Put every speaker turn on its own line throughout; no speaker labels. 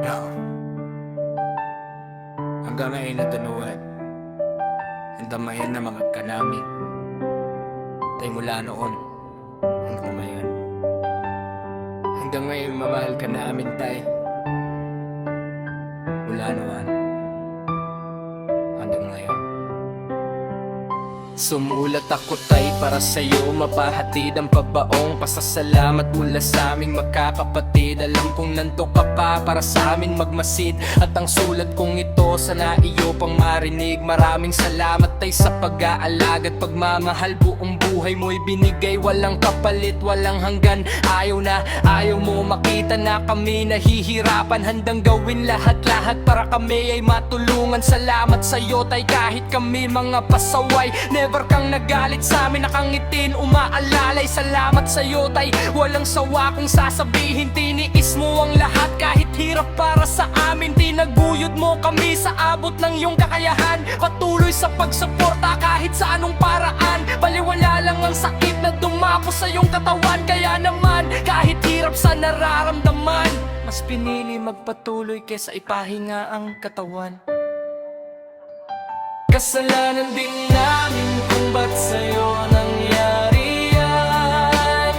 Yo, hanggang ngayon na tanuan, hanggang ngayon na mga kanaming tayo mula noon hanggang ngayon. Hanggang ngayon mamahal ka namin tayo mula noon hanggang ngayon. Sumulat ako tay para sa'yo, mapahatid ang pabaong pasasalamat mula sa aming magkakapatid. Alam kong nando ka pa para sa amin magmasid, at ang sulat kong ito sana iyo pang marinig. Maraming salamat tay sa pag-aalaga at pagmamahal. Buong buhay mo'y binigay, walang kapalit, walang hanggan. Ayaw na ayaw mo makita na kami nahihirapan. Handang gawin lahat-lahat para kami ay matulungan. Salamat sa'yo tay kahit kami mga pasaway. Never kang nagalit sa amin, nakangitin, umaalalay. Salamat sa'yo tay, walang sawa kung sasabihin. Tiniis mo ang lahat kahit hirap para sa amin. Tinaguyod mo kami sa abot ng iyong kakayahan. Patuloy sa pagsuporta kahit sa anong paraan. Baliwala lang ang sakit na dumapo sa iyong katawan. Kaya naman kahit hirap sa nararamdaman, mas pinili magpatuloy kesa ipahinga ang katawan. Kasalanan din namin kung ba't sa'yo nangyari yan.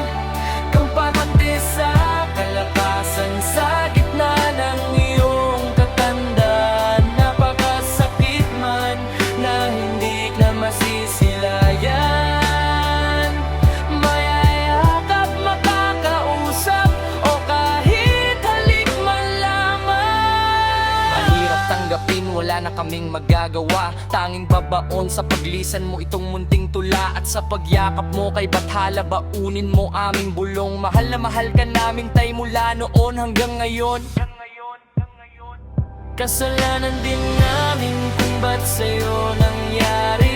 Kang patati sa kalakasan sa gitna ng iyong katandaan. Napakasakit man na hindi ka masisilayan. Mayayakap, makakausap o kahit halik man lamang. Mahirap tanggapin, wala na kaming magagawa. Tanging babaon sa paglisan mo itong munting tula. At sa pagyakap mo kay bathala, baunin mo aming bulong. Mahal na mahal ka namin tay mula noon hanggang ngayon. Kasalanan din namin kung ba't sa'yo nangyari